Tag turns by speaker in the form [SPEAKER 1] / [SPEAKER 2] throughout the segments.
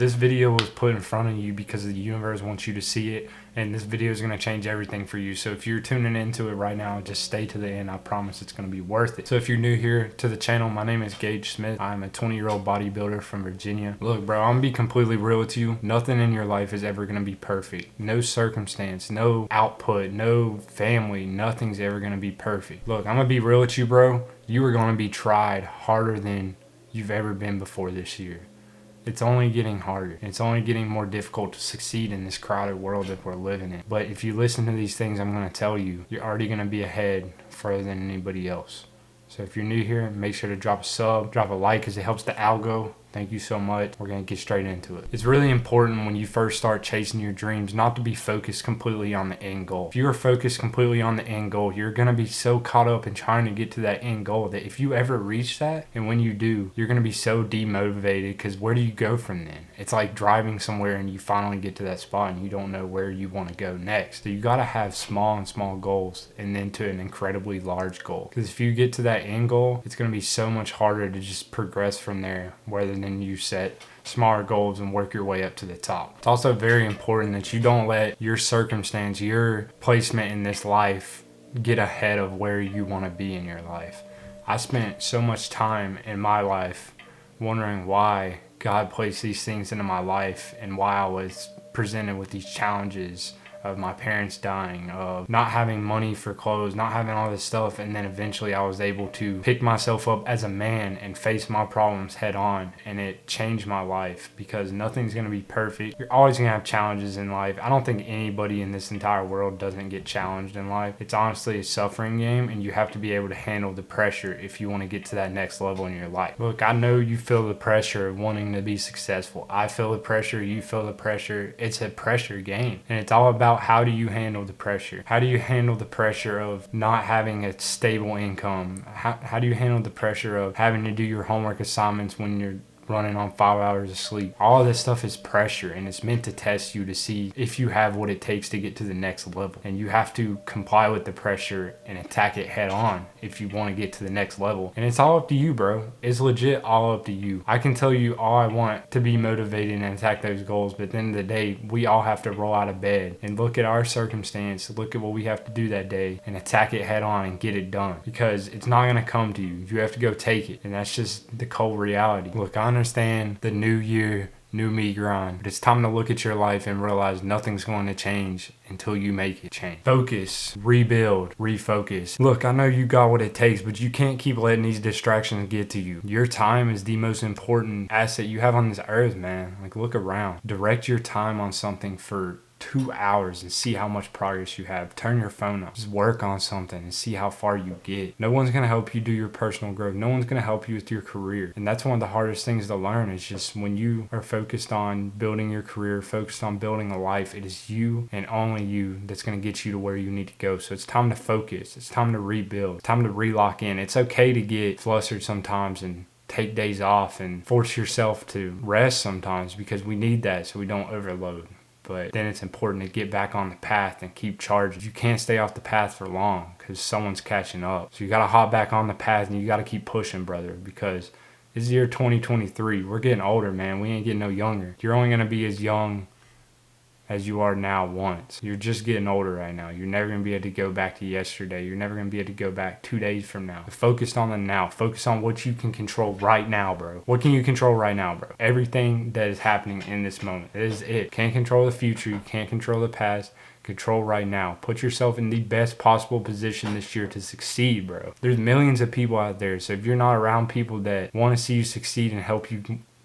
[SPEAKER 1] this video was put in front of you because the universe wants you to see it, and this video is going to change everything for you. So if you're tuning into it right now, just stay to the end. I promise it's going to be worth it. So if you're new here to the channel, my name is Gage Smith. I'm a 20-year-old bodybuilder from Virginia. Look, bro, I'm going to be completely real with you. Nothing in your life is ever going to be perfect. No circumstance, no output, no family, nothing's ever going to be perfect. Look, I'm going to be real with you, bro. You are going to be tried harder than you've ever been before this year. It's only getting harder. It's only getting more difficult to succeed in this crowded world that we're living in. But if you listen to these things I'm going to tell you, you're already going to be ahead further than anybody else. So if you're new here, make sure to drop a sub, drop a like, because it helps the algo. Thank you so much. We're going to get straight into it. It's really important when you first start chasing your dreams not to be focused completely on the end goal. If you're focused completely on the end goal, you're going to be so caught up in trying to get to that end goal that if you ever reach that, and when you do, you're going to be so demotivated, because where do you go from then? It's like driving somewhere and you finally get to that spot and you don't know where you want to go next. So you got to have small goals and then to an incredibly large goal. Because if you get to that end goal, it's going to be so much harder to just progress from there rather than you set smaller goals and work your way up to the top. It's also very important that you don't let your circumstance, your placement in this life get ahead of where you want to be in your life. I spent so much time in my life wondering why God placed these things into my life and why I was presented with these challenges of my parents dying, of not having money for clothes, not having all this stuff, and then eventually I was able to pick myself up as a man and face my problems head on, and it changed my life because nothing's going to be perfect. You're always going to have challenges in life. I don't think anybody in this entire world doesn't get challenged in life. It's honestly a suffering game, and you have to be able to handle the pressure if you want to get to that next level in your life. Look, I know you feel the pressure of wanting to be successful. I feel the pressure, you feel the pressure. It's a pressure game, and it's all about how do you handle the pressure? How do you handle the pressure of not having a stable income? How do you handle the pressure of having to do your homework assignments when you're running on 5 hours of sleep? All of this stuff is pressure, and it's meant to test you to see if you have what it takes to get to the next level. And you have to comply with the pressure and attack it head on if you want to get to the next level. And it's all up to you, bro. It's legit all up to you. I can tell you all I want to be motivated and attack those goals, but at the end of the day, we all have to roll out of bed and look at our circumstance, look at what we have to do that day, and attack it head on and get it done. Because it's not going to come to you. You have to go take it. And that's just the cold reality. Look, I understand the new year, new me grind, but it's time to look at your life and realize nothing's going to change until you make it change. Focus, rebuild, refocus. Look, I know you got what it takes, but you can't keep letting these distractions get to you. Your time is the most important asset you have on this earth, man. Like, look around. Direct your time on something for 2 hours and see how much progress you have. Turn your phone up. Just work on something and see how far you get. No one's going to help you do your personal growth. No one's going to help you with your career. And that's one of the hardest things to learn, is just when you are focused on building your career, focused on building a life, it is you and only you that's going to get you to where you need to go. So it's time to focus. It's time to rebuild. It's time to relock in. It's okay to get flustered sometimes and take days off and force yourself to rest sometimes, because we need that so we don't overload. But then it's important to get back on the path and keep charging. You can't stay off the path for long because someone's catching up. So you got to hop back on the path and you got to keep pushing, brother, because it's the year 2023. We're getting older, man. We ain't getting no younger. You're only going to be as young as you are now once. You're just getting older right now. You're never going to be able to go back to yesterday. You're never going to be able to go back 2 days from now. Focus on the now. Focus on what you can control right now, bro. What can you control right now, bro? Everything that is happening in this moment. That is it. Can't control the future. You can't control the past. Control right now. Put yourself in the best possible position this year to succeed, bro. There's millions of people out there. So if you're not around people that want to see you succeed and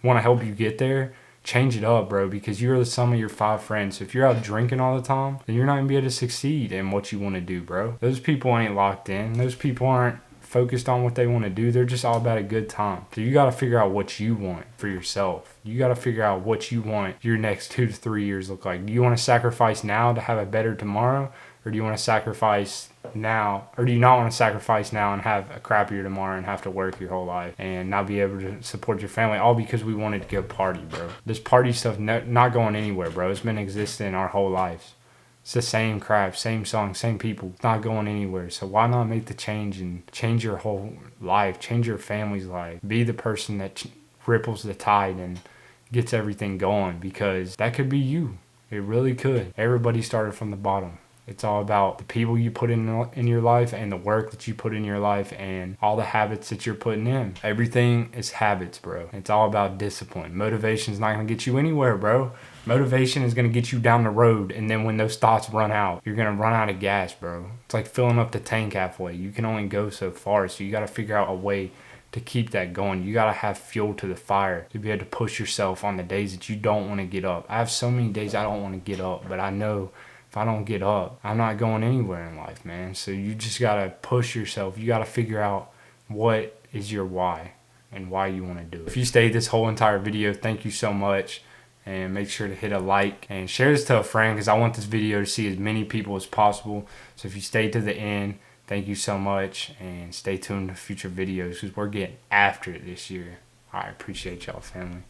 [SPEAKER 1] want to help you get there, change it up, bro, because you're the sum of your 5 friends. So if you're out drinking all the time, then you're not going to be able to succeed in what you want to do, bro. Those people ain't locked in. Those people aren't focused on what they want to do. They're just all about a good time. So you got to figure out what you want for yourself. You got to figure out what you want your next 2 to 3 years look like. Do you want to sacrifice now to have a better tomorrow? Or do you want to sacrifice now, or do you not want to sacrifice now and have a crappier tomorrow and have to work your whole life and not be able to support your family, all because we wanted to go party, bro? This party stuff not going anywhere, bro. It's been existing our whole lives. It's the same crap, same song, same people. It's not going anywhere. So why not make the change and change your whole life, change your family's life, be the person that ripples the tide and gets everything going, because that could be you. It really could. Everybody started from the bottom. It's all about the people you put in your life, and the work that you put in your life, and all the habits that you're putting in. Everything is habits, bro. It's all about discipline. Motivation is not going to get you anywhere, bro. Motivation is going to get you down the road, and then when those thoughts run out, you're going to run out of gas, bro. It's like filling up the tank halfway. You can only go so far, so you got to figure out a way to keep that going. You got to have fuel to the fire to be able to push yourself on the days that you don't want to get up. I have so many days I don't want to get up, but I know if I don't get up, I'm not going anywhere in life, man. So you just got to push yourself. You got to figure out what is your why and why you want to do it. If you stayed this whole entire video, thank you so much. And make sure to hit a like and share this to a friend, because I want this video to see as many people as possible. So if you stayed to the end, thank you so much, and stay tuned to future videos, because we're getting after it this year. I appreciate y'all, family.